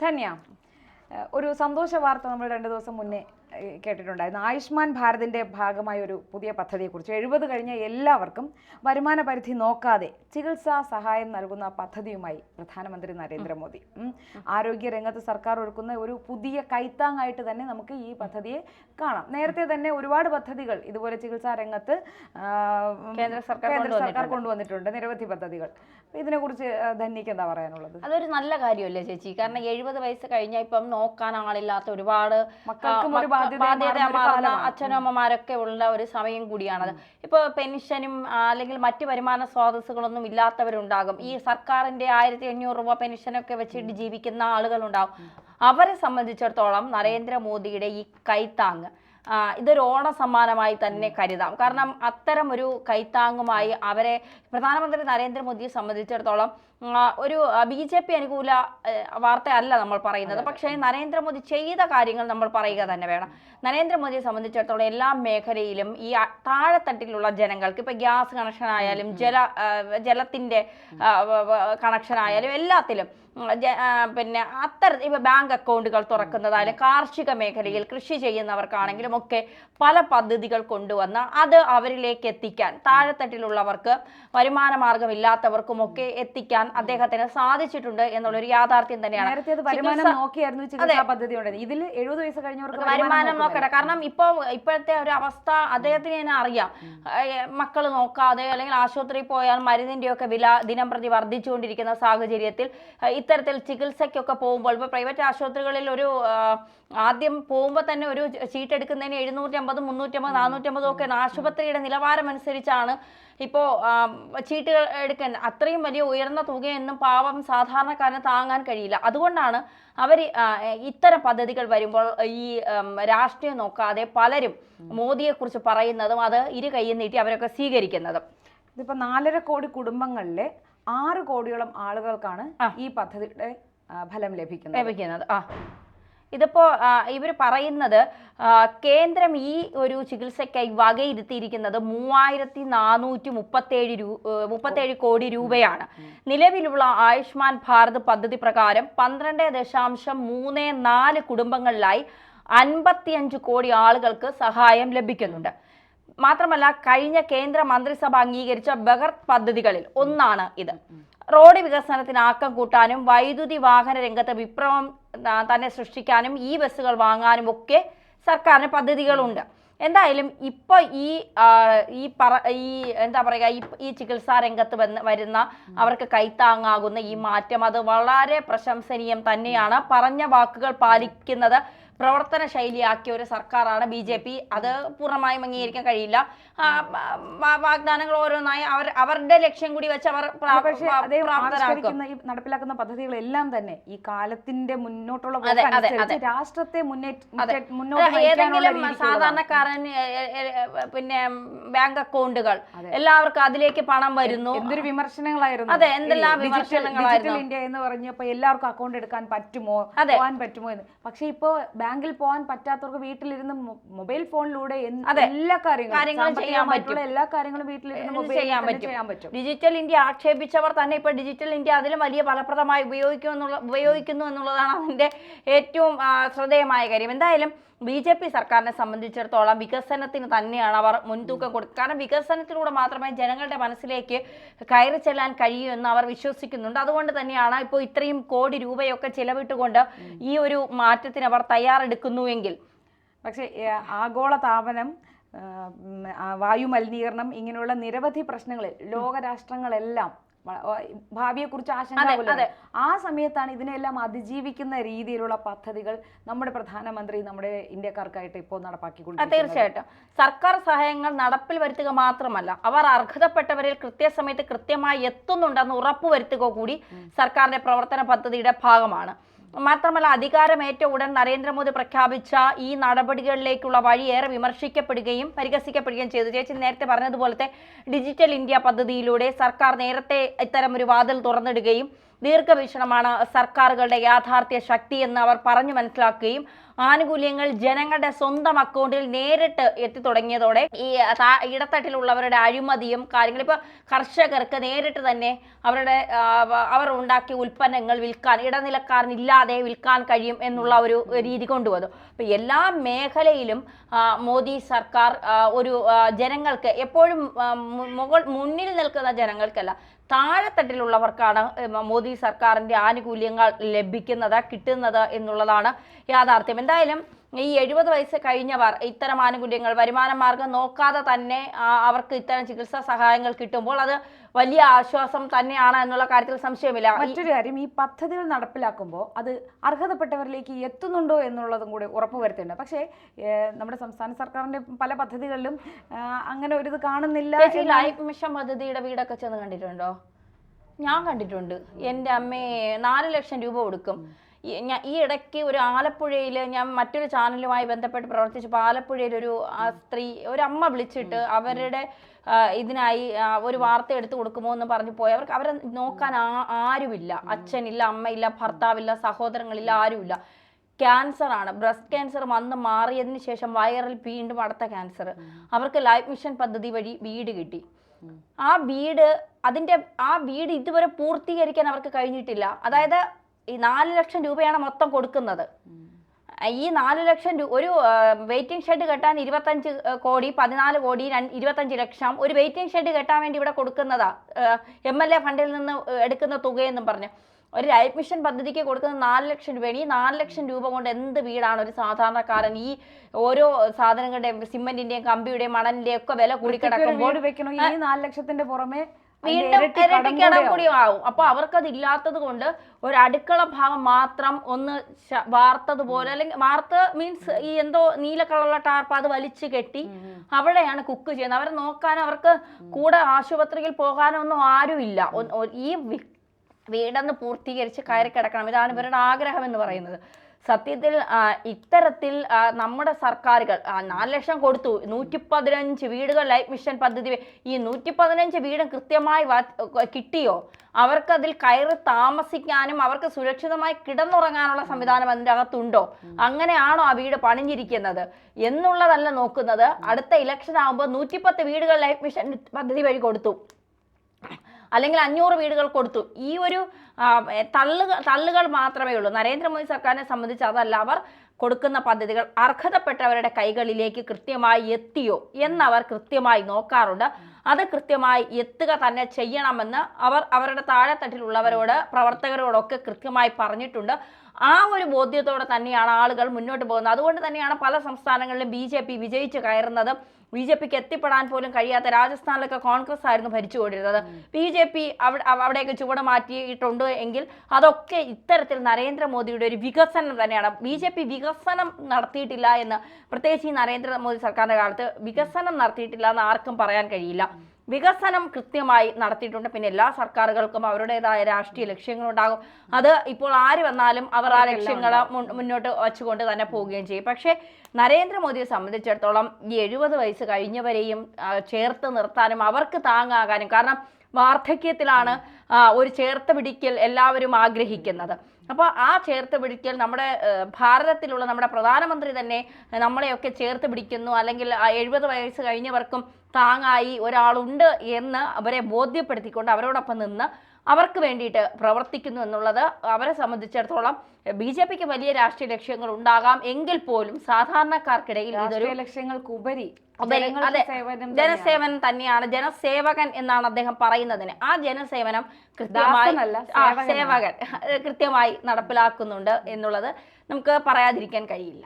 ധന്യ, ഒരു സന്തോഷ വാർത്ത നമ്മൾ 2 ദിവസം മുന്നേ കേട്ടിട്ടുണ്ടായിരുന്നു. ആയുഷ്മാൻ ഭാരതിന്റെ ഭാഗമായ ഒരു പുതിയ പദ്ധതിയെക്കുറിച്ച് 70 കഴിഞ്ഞ എല്ലാവർക്കും വരുമാന പരിധി നോക്കാതെ ചികിത്സാ സഹായം നൽകുന്ന പദ്ധതിയുമായി പ്രധാനമന്ത്രി നരേന്ദ്രമോദി. ആരോഗ്യ രംഗത്ത് സർക്കാർ ഒരുക്കുന്ന ഒരു പുതിയ കൈത്താങ്ങായിട്ട് തന്നെ നമുക്ക് ഈ പദ്ധതിയെ കാണാം. നേരത്തെ തന്നെ ഒരുപാട് പദ്ധതികൾ ഇതുപോലെ ചികിത്സാ രംഗത്ത് കേന്ദ്ര സർക്കാർ കൊണ്ടുവന്നിട്ടുണ്ട്, നിരവധി പദ്ധതികൾ. ഇതിനെക്കുറിച്ച് ധന്യക്ക് എന്താ പറയാനുള്ളത്? അതൊരു നല്ല കാര്യമല്ലേ ചേച്ചി? കാരണം 70 വയസ്സ് കഴിഞ്ഞാൽ ഇപ്പം നോക്കാൻ ആളില്ലാത്ത ഒരുപാട് മക്കൾക്കും ഒരു ബാധ്യതമാർന്ന അച്ഛനമ്മമാരൊക്കെ ഉള്ള ഒരു സമയം കൂടിയാണത്. ഇപ്പൊ പെൻഷനും അല്ലെങ്കിൽ മറ്റു വരുമാന സ്രോതസ്സുകളൊന്നും ഇല്ലാത്തവരുണ്ടാകും. ഈ സർക്കാരിന്റെ 1500 രൂപ പെൻഷനൊക്കെ വെച്ചിട്ട് ജീവിക്കുന്ന ആളുകളുണ്ടാകും. അവരെ സംബന്ധിച്ചിടത്തോളം നരേന്ദ്രമോദിയുടെ ഈ കൈത്താങ് ഇതൊരു ഓണ സമ്മാനമായി തന്നെ കരുതാം. കാരണം അത്തരം ഒരു കൈത്താങ്ങുമായി അവരെ പ്രധാനമന്ത്രി നരേന്ദ്രമോദിയെ സംബന്ധിച്ചിടത്തോളം ഒരു BJP അനുകൂല വാർത്തയല്ല നമ്മൾ പറയുന്നത്. പക്ഷേ നരേന്ദ്രമോദി ചെയ്ത കാര്യങ്ങൾ നമ്മൾ പറയുക തന്നെ വേണം. നരേന്ദ്രമോദിയെ സംബന്ധിച്ചിടത്തോളം എല്ലാ മേഖലയിലും ഈ താഴെത്തട്ടിലുള്ള ജനങ്ങൾക്ക് ഇപ്പൊ ഗ്യാസ് കണക്ഷൻ ആയാലും ജലത്തിന്റെ കണക്ഷൻ ആയാലും എല്ലാത്തിലും പിന്നെ ഇപ്പൊ ബാങ്ക് അക്കൗണ്ടുകൾ തുറക്കുന്നതായാലും കാർഷിക മേഖലയിൽ കൃഷി ചെയ്യുന്നവർക്കാണെങ്കിലും ഒക്കെ പല പദ്ധതികൾ കൊണ്ടുവന്ന് അത് അവരിലേക്ക് എത്തിക്കാൻ, താഴെത്തട്ടിലുള്ളവർക്ക് വരുമാന മാർഗം ഇല്ലാത്തവർക്കുമൊക്കെ എത്തിക്കാൻ അദ്ദേഹത്തിന് സാധിച്ചിട്ടുണ്ട് എന്നുള്ളൊരു യാഥാർത്ഥ്യം തന്നെയാണ്. വരുമാനം നോക്കട്ടെ. കാരണം ഇപ്പോഴത്തെ ഒരു അവസ്ഥ അദ്ദേഹത്തിന് തന്നെ അറിയാം. മക്കൾ നോക്കാതെ അല്ലെങ്കിൽ ആശുപത്രിയിൽ പോയാൽ മരുന്നിന്റെയൊക്കെ വില ദിനം പ്രതി വർദ്ധിച്ചുകൊണ്ടിരിക്കുന്ന സാഹചര്യത്തിൽ ഇത്തരത്തിൽ ചികിത്സയ്ക്കൊക്കെ പോകുമ്പോൾ ഇപ്പൊ പ്രൈവറ്റ് ആശുപത്രികളിൽ ഒരു ആദ്യം പോകുമ്പോൾ തന്നെ ഒരു ചീട്ട് എടുക്കുന്നതിന് 750, 350, 450 ഒക്കെ ആശുപത്രിയുടെ നിലവാരം അനുസരിച്ചാണ് ഇപ്പോൾ ചീട്ടുകൾ എടുക്കാൻ. അത്രയും വലിയ ഉയർന്ന തുകയൊന്നും പാവം സാധാരണക്കാരന് താങ്ങാൻ കഴിയില്ല. അതുകൊണ്ടാണ് അവർ ഇത്തരം പദ്ധതികൾ വരുമ്പോൾ ഈ രാഷ്ട്രീയം നോക്കാതെ പലരും മോദിയെ കുറിച്ച് പറയുന്നതും അത് ഇരു കൈയിൽ നീട്ടി അവരൊക്കെ സ്വീകരിക്കുന്നതും. ഇതിപ്പോ 4.5 കോടി കുടുംബങ്ങളിലെ 6 കോടിയോളം ആളുകൾക്കാണ് ഈ പദ്ധതിയുടെ ഫലം ലഭിക്കുന്നത്. ഇതിപ്പോ ഇവർ പറയുന്നത് കേന്ദ്രം ഈ ഒരു ചികിത്സയ്ക്കായി വകയിരുത്തിയിരിക്കുന്നത് 3437 കോടി രൂപയാണ്. നിലവിലുള്ള ആയുഷ്മാൻ ഭാരത് പദ്ധതി പ്രകാരം 12.34 കുടുംബങ്ങളിലായി 55 കോടി ആളുകൾക്ക് സഹായം ലഭിക്കുന്നുണ്ട്. മാത്രമല്ല കഴിഞ്ഞ കേന്ദ്ര മന്ത്രിസഭ അംഗീകരിച്ച ബഹർത്ത് പദ്ധതികളിൽ ഒന്നാണ് ഇത്. റോഡ് വികസനത്തിന് ആക്കം കൂട്ടാനും വൈദ്യുതി വാഹന രംഗത്ത് വിപ്ലവം തന്നെ സൃഷ്ടിക്കാനും ഈ ബസ്സുകൾ വാങ്ങാനും ഒക്കെ സർക്കാരിന് പദ്ധതികളുണ്ട്. എന്തായാലും ഇപ്പൊ ഈ ചികിത്സാ രംഗത്ത് വരുന്ന അവർക്ക് കൈത്താങ്ങാകുന്ന ഈ മാറ്റം അത് വളരെ പ്രശംസനീയം തന്നെയാണ്. പറഞ്ഞ വാക്കുകൾ പാലിക്കുന്നത് പ്രവർത്തന ശൈലിയാക്കിയ ഒരു സർക്കാരാണ് BJP. അത് പൂർണ്ണമായും അംഗീകരിക്കാൻ കഴിയില്ല. വാഗ്ദാനങ്ങൾ ഓരോന്നായി അവരുടെ ലക്ഷ്യം കൂടി വെച്ച് അവർ നടപ്പിലാക്കുന്ന പദ്ധതികളെല്ലാം തന്നെ ഈ കാലത്തിന്റെ മുന്നോട്ടുള്ള രാഷ്ട്രത്തെ ഏതെങ്കിലും സാധാരണക്കാരൻ പിന്നെ ബാങ്ക് അക്കൗണ്ടുകൾ എല്ലാവർക്കും അതിലേക്ക് പണം വരുന്നു. എന്തൊരു വിമർശനങ്ങളായിരുന്നു. അതെ, എന്തെല്ലാം വിമർശനങ്ങളായിരുന്നു. ഇന്ത്യ എന്ന് പറഞ്ഞപ്പോ എല്ലാവർക്കും അക്കൗണ്ട് എടുക്കാൻ പറ്റുമോ, പോകാൻ പറ്റുമോ എന്ന്. പക്ഷെ ഇപ്പോ ബാങ്കിൽ പോകാൻ പറ്റാത്തവർക്ക് വീട്ടിലിരുന്ന് മൊബൈൽ ഫോണിലൂടെ എല്ലാ കാര്യങ്ങളും ചെയ്യാൻ വീട്ടിലിരുന്ന് ചെയ്യാൻ പറ്റും. ഡിജിറ്റൽ ഇന്ത്യ ആക്ഷേപിച്ചവർ തന്നെ ഇപ്പൊ ഡിജിറ്റൽ ഇന്ത്യ അതിലും വലിയ ഫലപ്രദമായി ഉപയോഗിക്കുന്നു എന്നുള്ളതാണ് അതിന്റെ ഏറ്റവും ശ്രദ്ധേയമായ കാര്യം. എന്തായാലും BJP സർക്കാരിനെ സംബന്ധിച്ചിടത്തോളം വികസനത്തിന് തന്നെയാണ് അവർ മുൻതൂക്കം കൊടുക്കുക. കാരണം വികസനത്തിലൂടെ മാത്രമേ ജനങ്ങളുടെ മനസ്സിലേക്ക് കയറി ചെല്ലാൻ കഴിയൂ എന്ന് അവർ വിശ്വസിക്കുന്നുണ്ട്. അതുകൊണ്ട് തന്നെയാണ് ഇപ്പോൾ ഇത്രയും കോടി രൂപയൊക്കെ ചിലവിട്ടുകൊണ്ട് ഈ ഒരു മാറ്റത്തിന് അവർ തയ്യാറെടുക്കുന്നുവെങ്കിൽ. പക്ഷേ ആഗോളതാപനം, വായു മലിനീകരണം, ഇങ്ങനെയുള്ള നിരവധി പ്രശ്നങ്ങളിൽ ലോകരാഷ്ട്രങ്ങളെല്ലാം ഭാവിയെ കുറിച്ച് ആശങ്ക. ആ സമയത്താണ് ഇതിനെല്ലാം അതിജീവിക്കുന്ന രീതിയിലുള്ള പദ്ധതികൾ നമ്മുടെ പ്രധാനമന്ത്രി നമ്മുടെ ഇന്ത്യക്കാർക്കായിട്ട് ഇപ്പോൾ നടപ്പാക്കിക്കൊണ്ടിരിക്കുന്നത്. തീർച്ചയായിട്ടും സർക്കാർ സഹായങ്ങൾ നടപ്പിൽ വരുത്തുക മാത്രമല്ല അവർ അർഹതപ്പെട്ടവരിൽ കൃത്യസമയത്ത് കൃത്യമായി എത്തുന്നുണ്ടെന്ന് ഉറപ്പുവരുത്തുക കൂടി സർക്കാരിന്റെ പ്രവർത്തന പദ്ധതിയുടെ ഭാഗമാണ്. മാത്രമല്ല അധികാരമേറ്റ ഉടൻ നരേന്ദ്രമോദി പ്രഖ്യാപിച്ച ഈ നടപടികളിലേക്കുള്ള വഴി ഏറെ വിമർശിക്കപ്പെടുകയും പരിഹസിക്കപ്പെടുകയും ചെയ്തു. ചേച്ചി നേരത്തെ പറഞ്ഞതുപോലത്തെ ഡിജിറ്റൽ ഇന്ത്യ പദ്ധതിയിലൂടെ സർക്കാർ നേരത്തെ ഇത്തരം ഒരു വാതിൽ തുറന്നിടുകയും ദീർഘവീക്ഷണമാണ് സർക്കാരുകളുടെ യാഥാർത്ഥ്യ ശക്തി എന്ന് അവർ പറഞ്ഞു മനസ്സിലാക്കുകയും ആനുകൂല്യങ്ങൾ ജനങ്ങളുടെ സ്വന്തം അക്കൗണ്ടിൽ നേരിട്ട് എത്തി തുടങ്ങിയതോടെ ഈ ഇടത്തട്ടിലുള്ളവരുടെ അഴിമതിയും കാര്യങ്ങളും ഇപ്പൊ കർഷകർക്ക് നേരിട്ട് തന്നെ അവർ ഉണ്ടാക്കിയ ഉൽപ്പന്നങ്ങൾ വിൽക്കാൻ ഇടനിലക്കാരനില്ലാതെ വിൽക്കാൻ കഴിയും എന്നുള്ള ഒരു രീതി കൊണ്ടുവന്നു. അപ്പൊ എല്ലാ മേഖലയിലും മോദി സർക്കാർ ഒരു ജനങ്ങൾക്ക് എപ്പോഴും മുന്നിൽ നിൽക്കുന്ന ജനങ്ങൾക്കല്ല, താഴെത്തട്ടിലുള്ളവർക്കാണ് മോദി സർക്കാരിന്റെ ആനുകൂല്യങ്ങൾ കിട്ടുന്നത് എന്നുള്ളതാണ് യാഥാർത്ഥ്യം. എന്തായാലും ഈ 70 വയസ്സ് കഴിഞ്ഞവർ ഇത്തരം ആനുകൂല്യങ്ങൾ വരുമാന മാർഗം നോക്കാതെ തന്നെ അവർക്ക് ഇത്തരം ചികിത്സാ സഹായങ്ങൾ കിട്ടുമ്പോൾ അത് വലിയ ആശ്വാസം തന്നെയാണ് എന്നുള്ള കാര്യത്തിൽ സംശയമില്ല. മറ്റൊരു കാര്യം, ഈ പദ്ധതികൾ നടപ്പിലാക്കുമ്പോൾ അത് അർഹതപ്പെട്ടവരിലേക്ക് എത്തുന്നുണ്ടോ എന്നുള്ളതും കൂടി ഉറപ്പുവരുത്തേണ്ടത്. പക്ഷേ നമ്മുടെ സംസ്ഥാന സർക്കാരിന്റെ പല പദ്ധതികളിലും അങ്ങനെ ഒരു ഇത് കാണുന്നില്ല. ലൈഫ് മിഷൻ പദ്ധതിയുടെ വീടൊക്കെ ചെന്ന് കണ്ടിട്ടുണ്ടോ? ഞാൻ കണ്ടിട്ടുണ്ട്. എൻ്റെ അമ്മയെ 4 ലക്ഷം രൂപ കൊടുക്കും. ഈ ഇടയ്ക്ക് ഒരു ആലപ്പുഴയിൽ ഞാൻ മറ്റൊരു ചാനലുമായി ബന്ധപ്പെട്ട് പ്രവർത്തിച്ചപ്പോൾ ആലപ്പുഴയിൽ ഒരു അമ്മ വിളിച്ചിട്ട് അവരുടെ ഇതിനായി ഒരു വാർത്ത എടുത്തു കൊടുക്കുമോ എന്ന് പറഞ്ഞു പോയി. അവരെ നോക്കാൻ ആരുമില്ല, അച്ഛനില്ല, അമ്മയില്ല, ഭർത്താവില്ല, സഹോദരങ്ങളില്ല, ആരുമില്ല. ക്യാൻസർ ആണ്, ബ്രസ്റ്റ് ക്യാൻസർ വന്ന് മാറിയതിന് ശേഷം വൈറൽ വീണ്ടും അടുത്ത ക്യാൻസർ. അവർക്ക് ലൈഫ് മിഷൻ പദ്ധതി വഴി വീട് കിട്ടി. ആ വീട് ഇതുവരെ പൂർത്തീകരിക്കാൻ അവർക്ക് കഴിഞ്ഞിട്ടില്ല. അതായത് ഈ 4 ലക്ഷം രൂപയാണ് മൊത്തം കൊടുക്കുന്നത്. ഈ 4 ലക്ഷം രൂപ ഒരു വെയിറ്റിംഗ് ഷെഡ് കെട്ടാൻ 25 കോടി, 14 കോടി, 25 ലക്ഷം ഒരു വെയിറ്റിംഗ് ഷെഡ് കെട്ടാൻ വേണ്ടി ഇവിടെ കൊടുക്കുന്നതാ. MLA ഫണ്ടിൽ നിന്ന് എടുക്കുന്ന തുകയെന്നും പറഞ്ഞു ഒരു ലൈഫ് മിഷൻ പദ്ധതിക്ക് കൊടുക്കുന്ന 4 ലക്ഷം രൂപയാണ്. ഈ 4 ലക്ഷം രൂപ കൊണ്ട് എന്ത് വീടാണ് ഒരു സാധാരണക്കാരൻ ഈ ഓരോ സാധനങ്ങളുടെയും സിമെന്റിന്റെയും കമ്പിയുടെയും മണലിന്റെയും ഒക്കെ വില കൂടിക്കിടക്കുമ്പോൾ ഈ 4 ലക്ഷത്തിന്റെ പുറമെ വീണ്ടും ഇരട്ടിക്കടം കൂടി ആവും. അപ്പൊ അവർക്കത് ഇല്ലാത്തത് കൊണ്ട് ഒരു അടുക്കള ഭാഗം മാത്രം ഒന്ന് വാർത്തതുപോലെ, അല്ലെങ്കിൽ വാർത്ത മീൻസ് ഈ എന്തോ നീല കളറുള്ള ടാർപ്പ് അത് വലിച്ചു കെട്ടി അവിടെയാണ് കുക്ക് ചെയ്യുന്നത്. അവരെ നോക്കാനോ അവർക്ക് കൂടെ ആശുപത്രിയിൽ പോകാനോ ഒന്നും ആരുമില്ല. ഈ വീടൊന്ന് പൂർത്തീകരിച്ച് കയറി കിടക്കണം, ഇതാണ് ഇവരുടെ ആഗ്രഹം എന്ന് പറയുന്നത്. സത്യത്തിൽ ഇത്തരത്തിൽ നമ്മുടെ സർക്കാരുകൾ 4 ലക്ഷം കൊടുത്തു, 115 വീടുകൾ ലൈഫ് മിഷൻ പദ്ധതി. ഈ 115 വീടും കൃത്യമായി കിട്ടിയോ? അവർക്കതിൽ കയറി താമസിക്കാനും അവർക്ക് സുരക്ഷിതമായി കിടന്നുറങ്ങാനുള്ള സംവിധാനം അതിൻ്റെ അകത്തുണ്ടോ? അങ്ങനെയാണോ ആ വീട് പണിഞ്ഞിരിക്കുന്നത് എന്നുള്ളതല്ല നോക്കുന്നത്. അടുത്ത ഇലക്ഷൻ ആകുമ്പോൾ 110 വീടുകൾ ലൈഫ് മിഷൻ പദ്ധതി വഴി കൊടുത്തു, അല്ലെങ്കിൽ 500 വീടുകൾ കൊടുത്തു. ഈ ഒരു തള്ളുകൾ മാത്രമേ ഉള്ളൂ. നരേന്ദ്രമോദി സർക്കാരിനെ സംബന്ധിച്ച് അതല്ല. അവർ കൊടുക്കുന്ന പദ്ധതികൾ അർഹതപ്പെട്ടവരുടെ കൈകളിലേക്ക് കൃത്യമായി എത്തിയോ എന്നവർ കൃത്യമായി നോക്കാറുണ്ട്. അത് കൃത്യമായി എത്തുക തന്നെ ചെയ്യണമെന്ന് അവരുടെ താഴെത്തട്ടിലുള്ളവരോട്, പ്രവർത്തകരോടൊക്കെ കൃത്യമായി പറഞ്ഞിട്ടുണ്ട്. ആ ഒരു ബോധ്യത്തോടെ തന്നെയാണ് ആളുകൾ മുന്നോട്ട് പോകുന്നത്. അതുകൊണ്ട് തന്നെയാണ് പല സംസ്ഥാനങ്ങളിലും BJP വിജയിച്ച് കയറുന്നത്. BJPക്ക് എത്തിപ്പെടാൻ പോലും കഴിയാത്ത രാജസ്ഥാനിലൊക്കെ കോൺഗ്രസ് ആയിരുന്നു ഭരിച്ചുകൊണ്ടിരുന്നത്. BJP അവിടെയൊക്കെ ചുവട് മാറ്റിയിട്ടുണ്ട് എങ്കിൽ അതൊക്കെ ഇത്തരത്തിൽ നരേന്ദ്രമോദിയുടെ ഒരു വികസനം തന്നെയാണ്. BJP വികസനം നടത്തിയിട്ടില്ല എന്ന്, പ്രത്യേകിച്ച് ഈ നരേന്ദ്രമോദി സർക്കാരിന്റെ കാലത്ത് വികസനം നടത്തിയിട്ടില്ല എന്ന് ആർക്കും പറയാൻ കഴിയില്ല. വികസനം കൃത്യമായി നടത്തിയിട്ടുണ്ട്. പിന്നെ എല്ലാ സർക്കാരുകൾക്കും അവരുടേതായ രാഷ്ട്രീയ ലക്ഷ്യങ്ങളുണ്ടാകും. അത് ഇപ്പോൾ ആര് വന്നാലും അവർ ആ ലക്ഷ്യങ്ങൾ മുന്നോട്ട് വച്ചുകൊണ്ട് തന്നെ പോവുകയും ചെയ്യും. പക്ഷേ നരേന്ദ്രമോദിയെ സംബന്ധിച്ചിടത്തോളം ഈ 70 വയസ്സ് കഴിഞ്ഞവരെയും ചേർത്ത് നിർത്താനും അവർക്ക് താങ്ങാകാനും, കാരണം വാർദ്ധക്യത്തിലാണ് ഒരു ചേർത്ത് പിടിക്കൽ എല്ലാവരും ആഗ്രഹിക്കുന്നത്. അപ്പോൾ ആ ചേർത്ത് പിടിക്കൽ നമ്മുടെ ഭാരതത്തിലുള്ള നമ്മുടെ പ്രധാനമന്ത്രി തന്നെ നമ്മളെയൊക്കെ ചേർത്ത് പിടിക്കുന്നു, അല്ലെങ്കിൽ 70 വയസ്സ് കഴിഞ്ഞവർക്കും താങ്ങായി ഒരാളുണ്ട് എന്ന് അവരെ ബോധ്യപ്പെടുത്തിക്കൊണ്ട് അവരോടൊപ്പം നിന്ന് അവർക്ക് വേണ്ടിയിട്ട് പ്രവർത്തിക്കുന്നു എന്നുള്ളത് അവരെ സംബന്ധിച്ചിടത്തോളം BJPക്ക് വലിയ രാഷ്ട്രീയ ലക്ഷ്യങ്ങൾ ഉണ്ടാകാം എങ്കിൽ പോലും സാധാരണക്കാർക്കിടയിൽ ഇതൊരു ലക്ഷ്യങ്ങൾക്കുപരി ജനസേവനം തന്നെയാണ്. ജനസേവകൻ എന്നാണ് അദ്ദേഹം പറയുന്നതിന്. ആ ജനസേവനം കൃത്യമായി നടപ്പിലാക്കുന്നുണ്ട് എന്നുള്ളത് നമുക്ക് പറയാതിരിക്കാൻ കഴിയില്ല.